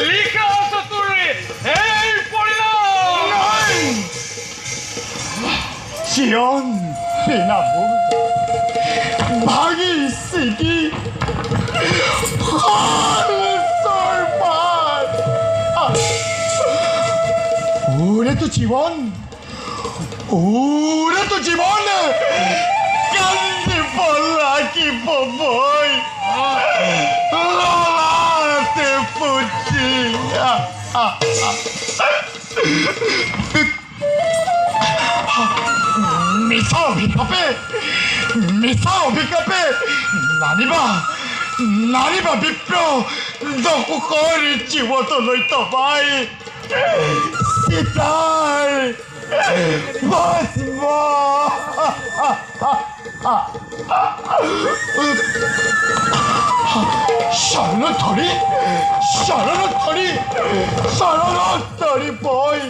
লিখা আছে তোর এই পরিণাম জীবন বিনামূল্যে ভাগি সিটি ওরে তো জীবন কান্দি বললা কি বই পুচি মিছা অভিশাপে নানিবা বিপ্র দকুকৰ জীৱতলৈ তবাই সীতাৰ ভস্ম শৰণত ধৰি বৈ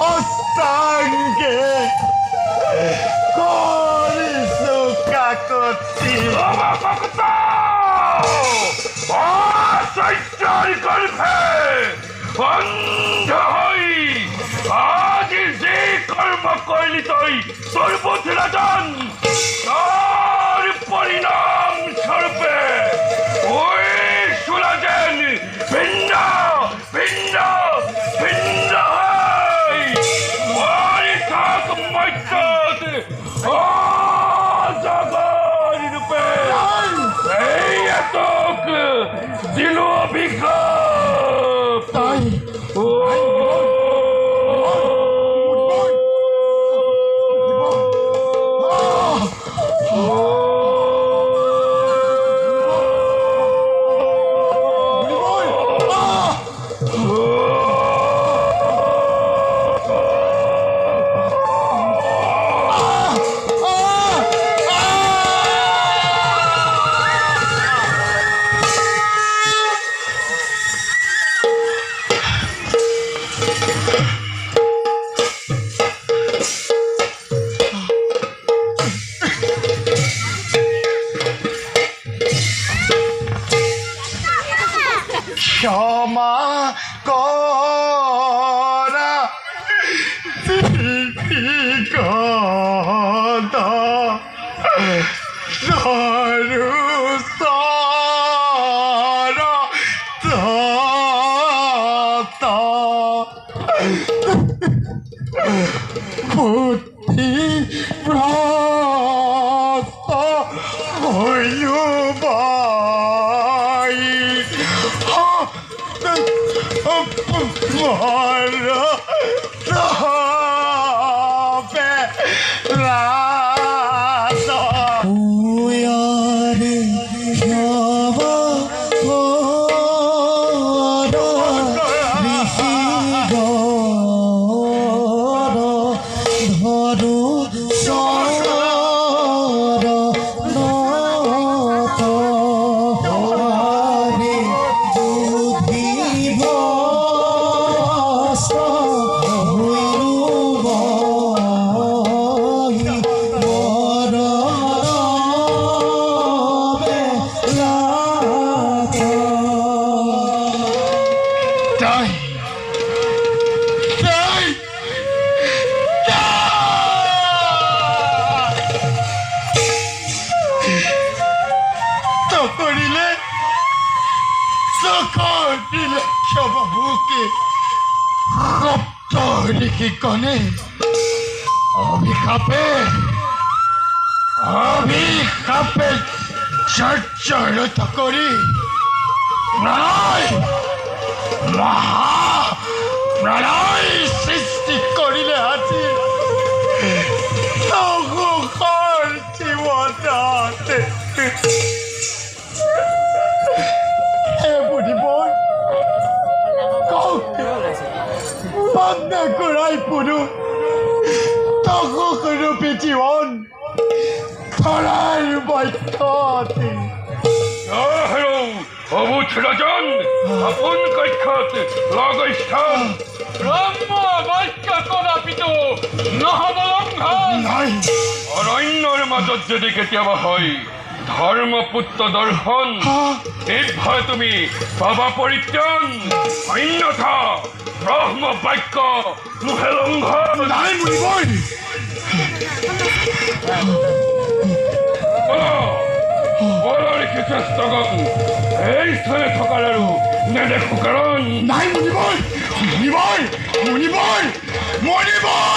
অষ্টাংগে কৰিছো কাকতি আজি যে কর্ম করলি তুই তোর বুঝলাম তার পরিণাম স্বরূপে ওই সুরাজেন ভিন্ন ভিন্ন ভিন্ন হয় থাক মৈত্রত ও জগৎ রূপে এই এতক দিল অভিজ্ঞাপ তাই ও ক্ষমা কৰা গদ বুদ্ধি ভ্ৰষ্ট হৈলো বাই ক্ষমাবুকে সপ্ত ঋষিকণে অভিশাপে জৰ্জৰিত কৰি প্ৰণয় সৃষ্টি কৰিলে আজি সুখৰ জীৱনত কৰাই পুৰু তৰূপী জীৱন ধৰাৰ বক্ষতে অবুধ রাজন আপন কক্ষত লগস্থান ব্রহ্ম বাক্য কদাপিত নহবলংঘন নাই অরণ্যৰ মাজত যদি কেতিয়াবা হয় ধর্মপুত্ৰ দৰ্শন নিৰ্ভয় তুমি পাবা পৰিত্ৰাণ অন্যথা ব্ৰহ্ম বাক্য নোহে লংঘন নাই মুনিবই চেষ্টাগত এই স্থানে থকাৰ আৰু নেদেখো কাৰণ নাই মুনিবই মুনিবই মুনিবই মুনিবই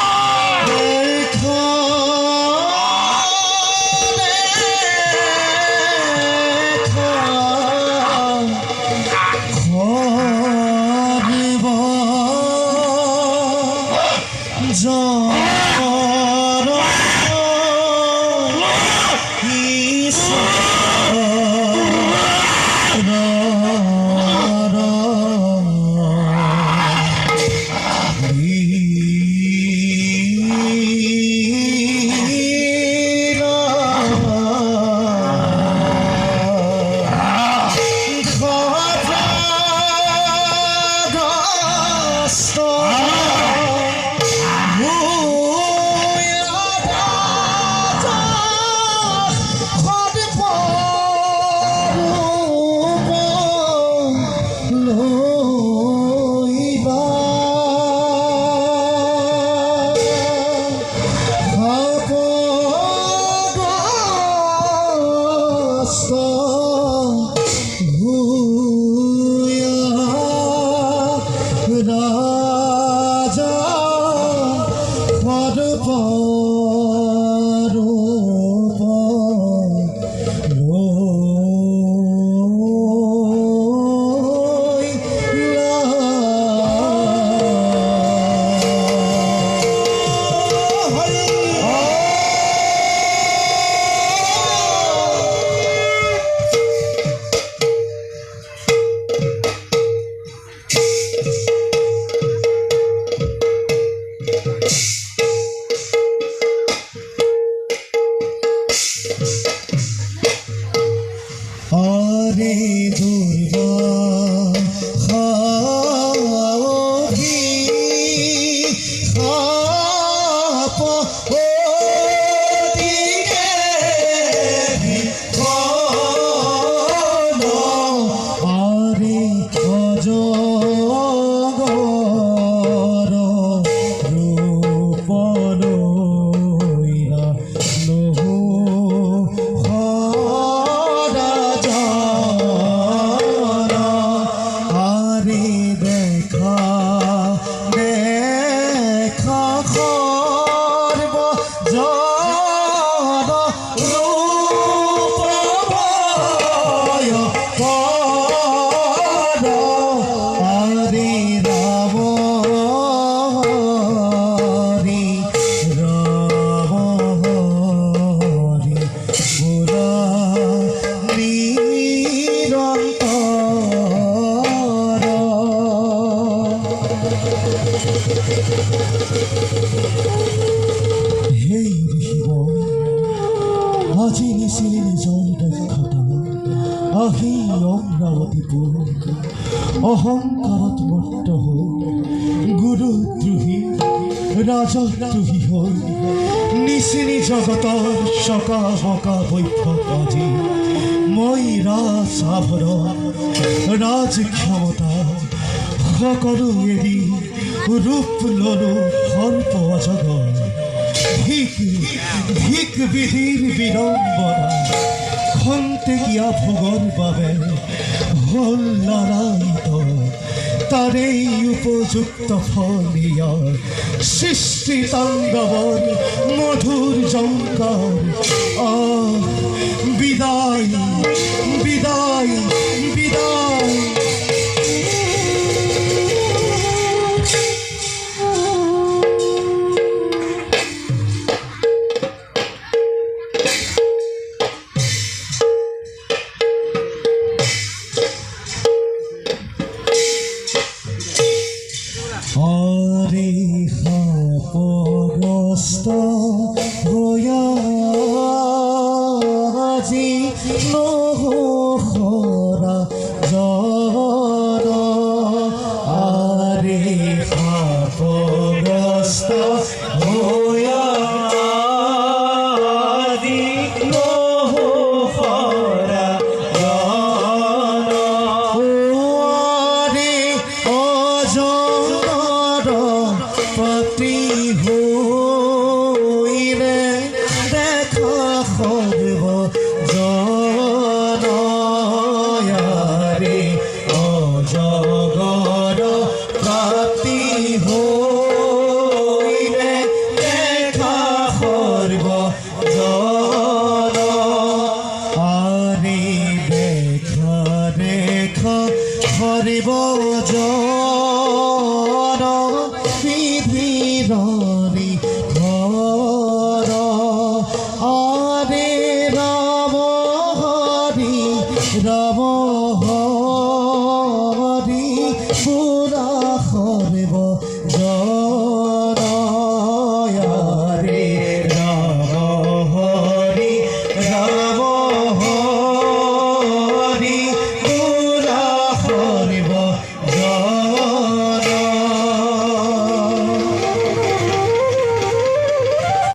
অহংকারত মত্ত হৈ গুৰুদ্ৰোহী ৰাজদ্ৰোহী হৈ নিচিনি জগতৰ চকা বকা বৈভৱ আজি মই ৰাজআভৰণ ৰাজ ক্ষমতা সকলো এৰি ৰূপ ললো সৰ্প অজগৰ ভিক বিধিৰ বিড়ম্বনা খন্তেকীয়া ভোগৰ বাবে হল নাৰায়িত তাৰেই উপযুক্ত ফলীয় সৃষ্টি তাণ্ডৱৰ মধুৰ জংকাৰ বিদায় বিদায় বিদায় আজি নহৰা লেখা হরিব জন বিধির ঘর আরে রাম হরি রাম হরি